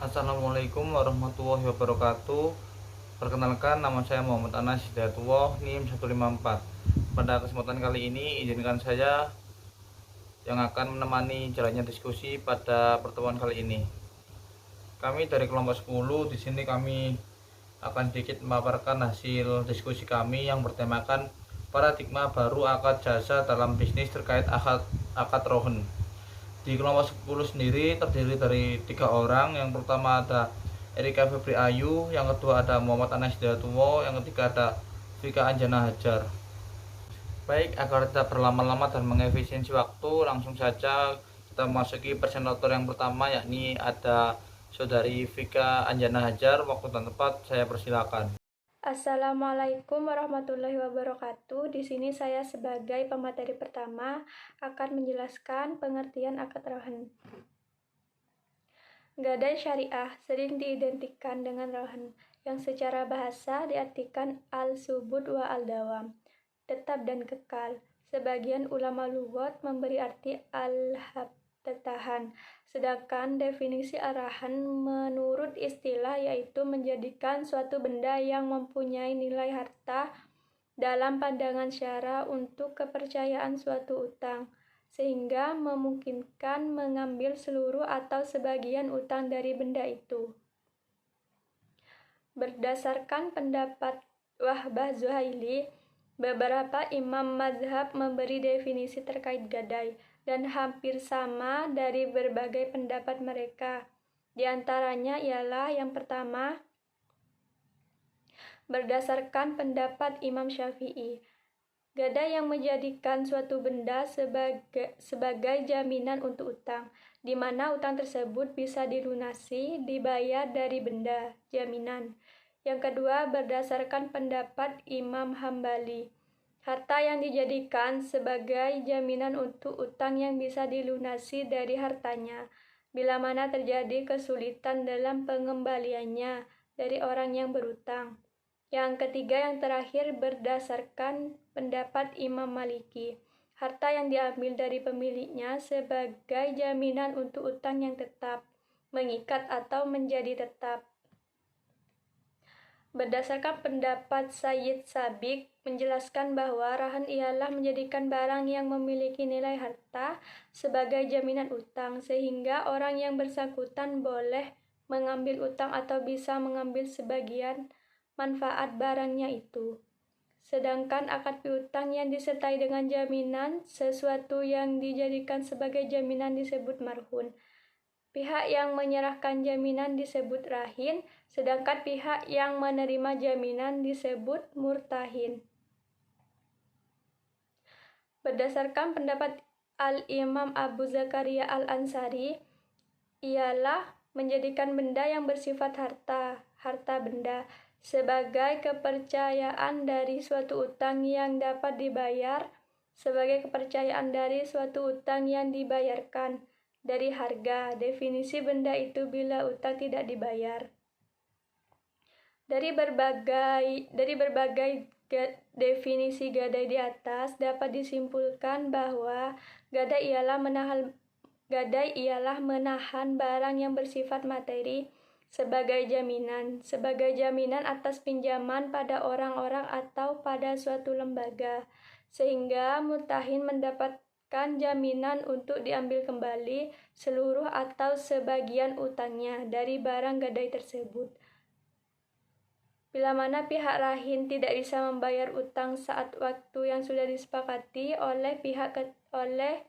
Assalamualaikum warahmatullahi wabarakatuh. Perkenalkan, nama saya Muhammad Anas Hidayatullah, NIM 154. Pada kesempatan kali ini izinkan saya yang akan menemani jalannya diskusi pada pertemuan kali ini. Kami dari kelompok 10 di sini kami akan sedikit memaparkan hasil diskusi kami yang bertemakan paradigma baru akad jasa dalam bisnis terkait akad rohen. Di kelompok 10 sendiri terdiri dari 3 orang. Yang pertama ada Erika Febri Ayu, yang kedua ada Muhammad Anas Hidayatullah, yang ketiga ada Vika Anjana Hajar. Baik, agar tidak berlama-lama dan mengefisiensi waktu, langsung saja kita memasuki presentator yang pertama, yakni ada Saudari Vika Anjana Hajar. Waktu dan tempat saya persilakan. Assalamualaikum warahmatullahi wabarakatuh. Di sini saya sebagai pemateri pertama akan menjelaskan pengertian akad rohen. Gadai syariah sering diidentikan dengan rohen, yang secara bahasa diartikan al-subut wa al-dawam, tetap dan kekal. Sebagian ulama lughat memberi arti al-hab, tertahan. Sedangkan definisi arahan menurut istilah yaitu menjadikan suatu benda yang mempunyai nilai harta dalam pandangan syara untuk kepercayaan suatu utang, sehingga memungkinkan mengambil seluruh atau sebagian utang dari benda itu. Berdasarkan pendapat Wahbah Zuhaili, beberapa imam mazhab memberi definisi terkait gadai dan hampir sama dari berbagai pendapat mereka. Di antaranya ialah yang pertama, berdasarkan pendapat Imam Syafi'i, gadai yang menjadikan suatu benda sebagai jaminan untuk utang, di mana utang tersebut bisa dilunasi, dibayar dari benda jaminan. Yang kedua, berdasarkan pendapat Imam Hambali, harta yang dijadikan sebagai jaminan untuk utang yang bisa dilunasi dari hartanya, bila mana terjadi kesulitan dalam pengembaliannya dari orang yang berutang. Yang ketiga, yang terakhir, berdasarkan pendapat Imam Maliki, harta yang diambil dari pemiliknya sebagai jaminan untuk utang yang tetap, mengikat atau menjadi tetap. Berdasarkan pendapat Sayyid Sabiq, menjelaskan bahwa rahan ialah menjadikan barang yang memiliki nilai harta sebagai jaminan utang, sehingga orang yang bersangkutan boleh mengambil utang atau bisa mengambil sebagian manfaat barangnya itu. Sedangkan akad piutang yang disertai dengan jaminan, sesuatu yang dijadikan sebagai jaminan disebut marhun. Pihak yang menyerahkan jaminan disebut rahin, sedangkan pihak yang menerima jaminan disebut murtahin. Berdasarkan pendapat Al-Imam Abu Zakaria Al-Ansari, ialah menjadikan benda yang bersifat harta benda, sebagai kepercayaan dari suatu utang yang dapat dibayar, sebagai kepercayaan dari suatu utang yang dibayarkan dari harga. Definisi benda itu bila utang tidak dibayar. Dari berbagai definisi gadai di atas dapat disimpulkan bahwa gadai ialah menahan barang yang bersifat materi sebagai jaminan atas pinjaman pada orang-orang atau pada suatu lembaga, sehingga murtahin mendapatkan jaminan untuk diambil kembali seluruh atau sebagian utangnya dari barang gadai tersebut. Bila mana pihak rahin tidak bisa membayar utang saat waktu yang sudah disepakati oleh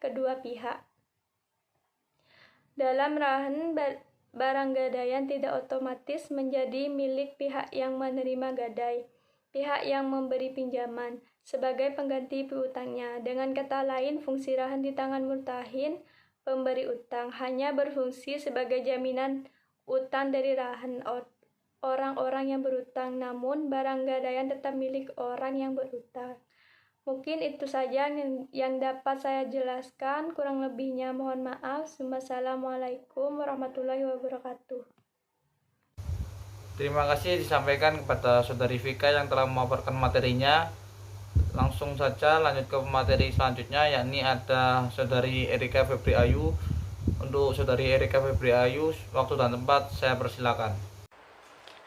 kedua pihak. Dalam rahan, barang gadaian tidak otomatis menjadi milik pihak yang menerima gadai, pihak yang memberi pinjaman, sebagai pengganti piutangnya. Dengan kata lain, fungsi rahan di tangan murtahin, pemberi utang, hanya berfungsi sebagai jaminan utang dari rahan orang-orang yang berutang, namun barang gadaian tetap milik orang yang berutang. Mungkin itu saja yang dapat saya jelaskan, kurang lebihnya mohon maaf. Wassalamualaikum warahmatullahi wabarakatuh. Terima kasih disampaikan kepada Saudari Vika yang telah memaparkan materinya. Langsung saja lanjut ke materi selanjutnya, yakni ada Saudari Erika Febri Ayu. Untuk saudari Erika Febri Ayu, waktu dan tempat saya persilakan.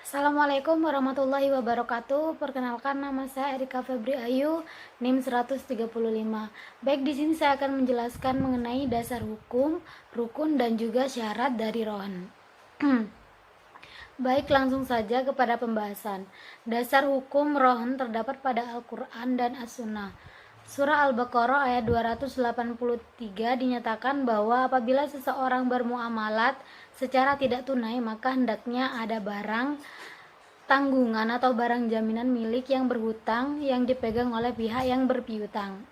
Assalamualaikum warahmatullahi wabarakatuh. Perkenalkan, nama saya Erika Febri Ayu, NIM 135. Baik, di sini saya akan menjelaskan mengenai dasar hukum, rukun, dan juga syarat dari rohan. Baik, langsung saja kepada pembahasan. Dasar hukum rohan terdapat pada Al-Quran dan As-Sunnah. Surah Al-Baqarah ayat 283 dinyatakan bahwa apabila seseorang bermuamalat secara tidak tunai, maka hendaknya ada barang tanggungan atau barang jaminan milik yang berhutang yang dipegang oleh pihak yang berpiutang.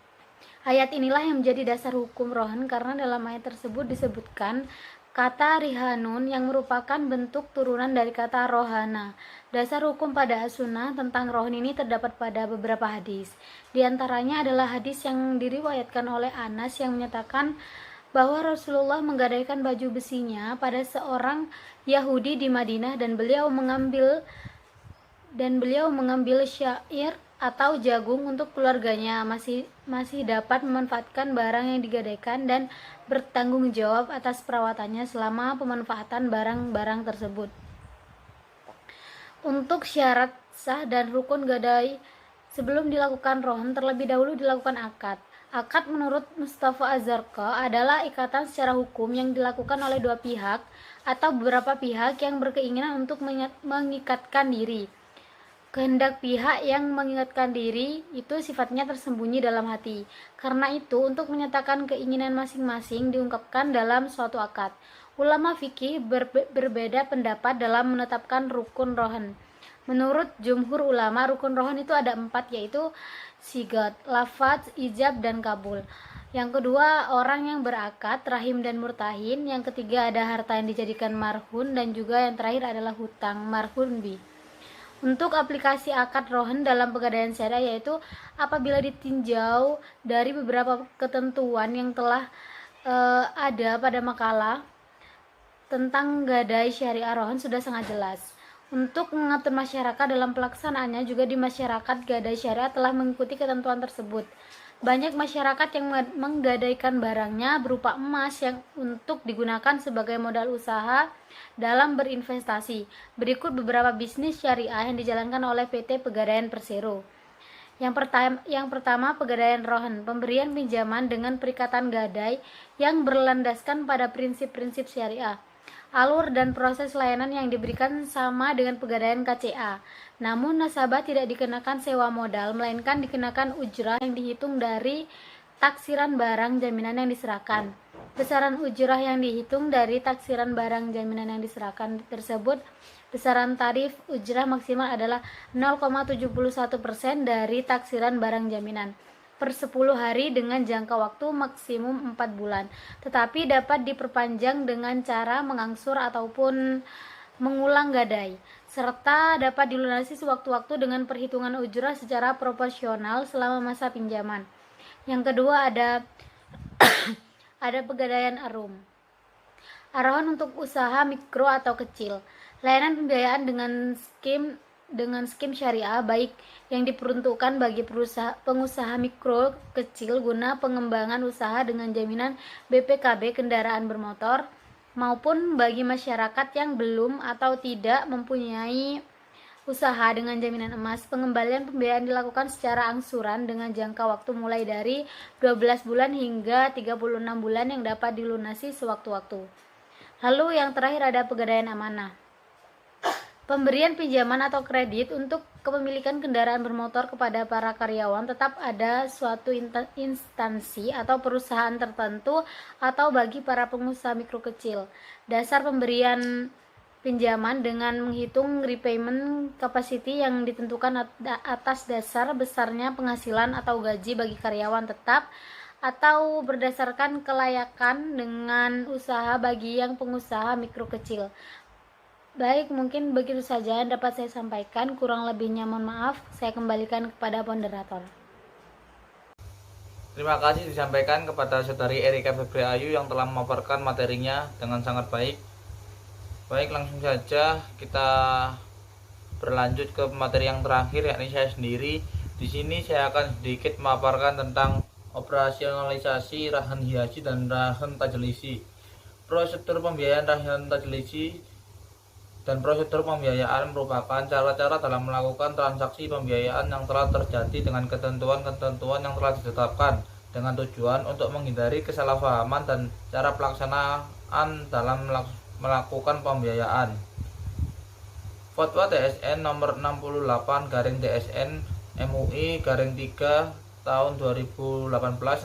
Ayat inilah yang menjadi dasar hukum rohan karena dalam ayat tersebut disebutkan kata rihanun yang merupakan bentuk turunan dari kata rohana. Dasar hukum pada as-sunnah tentang rohan ini terdapat pada beberapa hadis. Di antaranya adalah hadis yang diriwayatkan oleh Anas yang menyatakan bahwa Rasulullah menggadaikan baju besinya pada seorang Yahudi di Madinah dan beliau mengambil syair atau jagung untuk keluarganya, masih dapat memanfaatkan barang yang digadaikan dan bertanggung jawab atas perawatannya selama pemanfaatan barang-barang tersebut. Untuk syarat sah dan rukun gadai, sebelum dilakukan rohan terlebih dahulu dilakukan akad. Akad menurut Mustafa Az-Zarqa adalah ikatan secara hukum yang dilakukan oleh dua pihak atau beberapa pihak yang berkeinginan untuk mengikatkan diri. Kehendak pihak yang mengingatkan diri itu sifatnya tersembunyi dalam hati. Karena itu, untuk menyatakan keinginan masing-masing diungkapkan dalam suatu akad. Ulama fikih berbeda pendapat dalam menetapkan rukun rohan. Menurut jumhur ulama, rukun rohan itu ada 4, yaitu sigat, lafaz, ijab, dan kabul. Yang kedua, orang yang berakad, rahim, dan murtahin. Yang ketiga, ada harta yang dijadikan marhun. Dan juga yang terakhir adalah hutang, marhun bi. Untuk aplikasi akad rohan dalam pegadaian syariah, yaitu apabila ditinjau dari beberapa ketentuan yang telah ada pada makalah tentang gadai syariah rohan sudah sangat jelas. Untuk mengatur masyarakat dalam pelaksanaannya, juga di masyarakat gadai syariah telah mengikuti ketentuan tersebut. Banyak masyarakat yang menggadaikan barangnya berupa emas yang untuk digunakan sebagai modal usaha dalam berinvestasi. Berikut beberapa bisnis syariah yang dijalankan oleh PT Pegadaian Persero. Yang pertama, Pegadaian Rohan, pemberian pinjaman dengan perikatan gadai yang berlandaskan pada prinsip-prinsip syariah. Alur dan proses layanan yang diberikan sama dengan Pegadaian KCA. Namun nasabah tidak dikenakan sewa modal, melainkan dikenakan ujrah yang dihitung dari taksiran barang jaminan yang diserahkan. Besaran ujrah yang dihitung dari taksiran barang jaminan yang diserahkan tersebut, besaran tarif ujrah maksimal adalah 0,71% dari taksiran barang jaminan per 10 hari dengan jangka waktu maksimum 4 bulan, tetapi dapat diperpanjang dengan cara mengangsur ataupun mengulang gadai, serta dapat dilunasi sewaktu-waktu dengan perhitungan ujrah secara proporsional selama masa pinjaman. Yang kedua ada Pegadaian Arum. Arahan untuk usaha mikro atau kecil. Layanan pembiayaan dengan skim syariah baik yang diperuntukkan bagi pengusaha mikro kecil guna pengembangan usaha dengan jaminan BPKB kendaraan bermotor, maupun bagi masyarakat yang belum atau tidak mempunyai usaha dengan jaminan emas. Pengembalian pembiayaan dilakukan secara angsuran dengan jangka waktu mulai dari 12 bulan hingga 36 bulan yang dapat dilunasi sewaktu-waktu. Lalu yang terakhir ada Pegadaian Amanah. Pemberian pinjaman atau kredit untuk kepemilikan kendaraan bermotor kepada para karyawan tetap ada suatu instansi atau perusahaan tertentu atau bagi para pengusaha mikro kecil. Dasar pemberian pinjaman dengan menghitung repayment capacity yang ditentukan atas dasar besarnya penghasilan atau gaji bagi karyawan tetap atau berdasarkan kelayakan dengan usaha bagi yang pengusaha mikro kecil. Baik, mungkin begitu saja yang dapat saya sampaikan. Kurang lebihnya mohon maaf. Saya kembalikan kepada moderator. Terima kasih disampaikan kepada saudari Erika Febri Ayu yang telah memaparkan materinya dengan sangat baik. Baik, langsung saja kita berlanjut ke materi yang terakhir, yakni saya sendiri. Di sini saya akan sedikit memaparkan tentang operasionalisasi rahan hiasi dan rahan tajlisi. Prosedur pembiayaan Rahan Tajlisi dan prosedur pembiayaan merupakan cara-cara dalam melakukan transaksi pembiayaan yang telah terjadi dengan ketentuan-ketentuan yang telah ditetapkan dengan tujuan untuk menghindari kesalahpahaman dan cara pelaksanaan dalam melakukan pembiayaan. Fatwa TSN nomor 68/DSN MUI /3 tahun 2018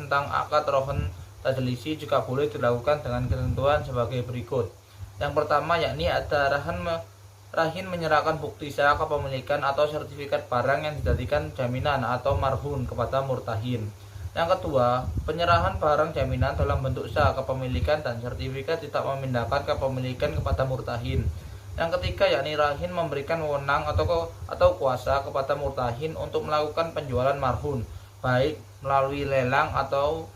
tentang akad rohan tajlisi juga boleh dilakukan dengan ketentuan sebagai berikut. Yang pertama yakni ada rahin menyerahkan bukti sah kepemilikan atau sertifikat barang yang dijadikan jaminan atau marhun kepada murtahin. Yang kedua, penyerahan barang jaminan dalam bentuk sah kepemilikan dan sertifikat tidak memindahkan kepemilikan kepada murtahin. Yang ketiga yakni rahin memberikan wewenang atau kuasa kepada murtahin untuk melakukan penjualan marhun, baik melalui lelang atau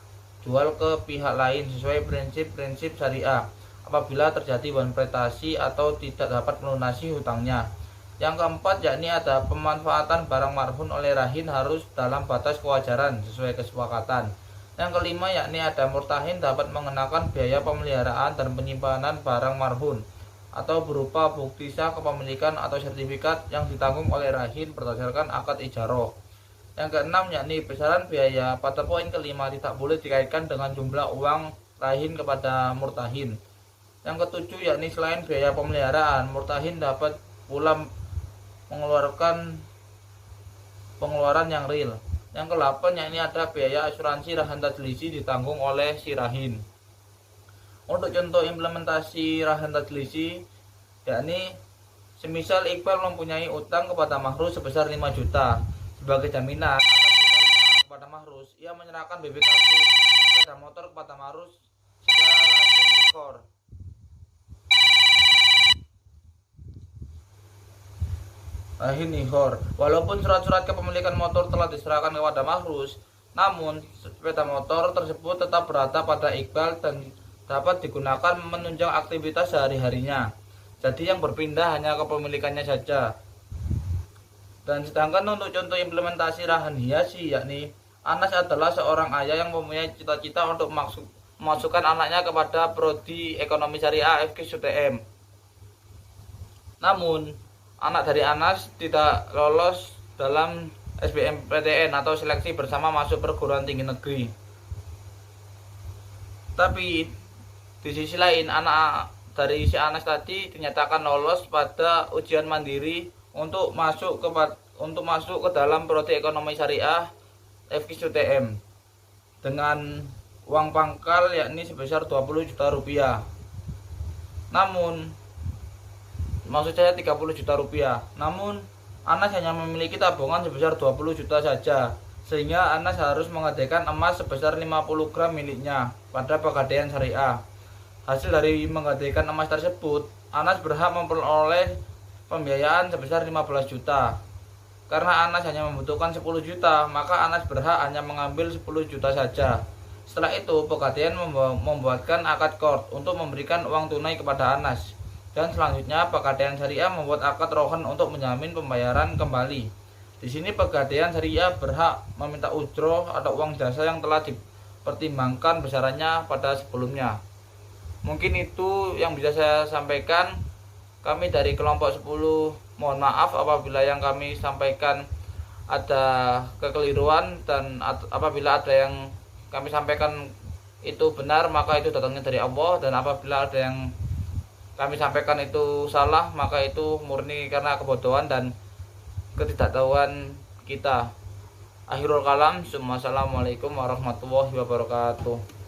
jual ke pihak lain sesuai prinsip-prinsip syariah apabila terjadi wanprestasi atau tidak dapat melunasi hutangnya. Yang keempat yakni ada pemanfaatan barang marhun oleh rahin harus dalam batas kewajaran sesuai kesepakatan. Yang kelima yakni ada murtahin dapat mengenakan biaya pemeliharaan dan penyimpanan barang marhun atau berupa bukti sah kepemilikan atau sertifikat yang ditanggung oleh rahin berdasarkan akad ijaroh. Yang keenam yakni besaran biaya pada poin kelima tidak boleh dikaitkan dengan jumlah uang rahin kepada murtahin. Yang ketujuh yakni selain biaya pemeliharaan, murtahin dapat pula mengeluarkan pengeluaran yang real. Yang ke-8 yakni ada biaya asuransi rahan tajlisi ditanggung oleh si rahin. Untuk contoh implementasi rahan tajlisi yakni semisal Iqbal mempunyai utang kepada Mahrus sebesar 5 juta. Sebagai jaminan atas utangnya kepada Mahrus, ia menyerahkan BB kartu sepeda motor kepada Mahrus secara rahin ihor. Walaupun surat-surat kepemilikan motor telah diserahkan kepada Mahrus, namun sepeda motor tersebut tetap berada pada Iqbal dan dapat digunakan menunjang aktivitas sehari-harinya. Jadi yang berpindah hanya kepemilikannya saja. Dan sedangkan untuk contoh implementasi rahan hiasi yakni Anas adalah seorang ayah yang mempunyai cita-cita untuk memasukkan anaknya kepada prodi ekonomi syariah FKSUTM. Namun anak dari Anas tidak lolos dalam SBMPTN atau seleksi bersama masuk perguruan tinggi negeri. Tapi di sisi lain anak dari si Anas tadi dinyatakan lolos pada ujian mandiri untuk masuk ke dalam prodi ekonomi syariah FKSUTM dengan uang pangkal yakni sebesar 20 juta rupiah. Namun maksud saya 30 juta rupiah. Namun Anas hanya memiliki tabungan sebesar 20 juta saja, sehingga Anas harus menggadaikan emas sebesar 50 gram miliknya pada pegadaian syariah. Hasil dari menggadaikan emas tersebut, Anas berhak memperoleh pembiayaan sebesar 15 juta. Karena Anas hanya membutuhkan 10 juta, maka Anas berhak hanya mengambil 10 juta saja. Setelah itu, pegadaian membuatkan akad qard untuk memberikan uang tunai kepada Anas. Dan selanjutnya, pegadaian syariah membuat akad rohan untuk menjamin pembayaran kembali. Di sini pegadaian syariah berhak meminta ujroh atau uang jasa yang telah dipertimbangkan besarannya pada sebelumnya. Mungkin itu yang bisa saya sampaikan. Kami dari kelompok 10 mohon maaf apabila yang kami sampaikan ada kekeliruan, dan apabila ada yang kami sampaikan itu benar maka itu datangnya dari Allah, dan apabila ada yang kami sampaikan itu salah maka itu murni karena kebodohan dan ketidaktahuan kita. Akhirul kalam, assalamualaikum warahmatullahi wabarakatuh.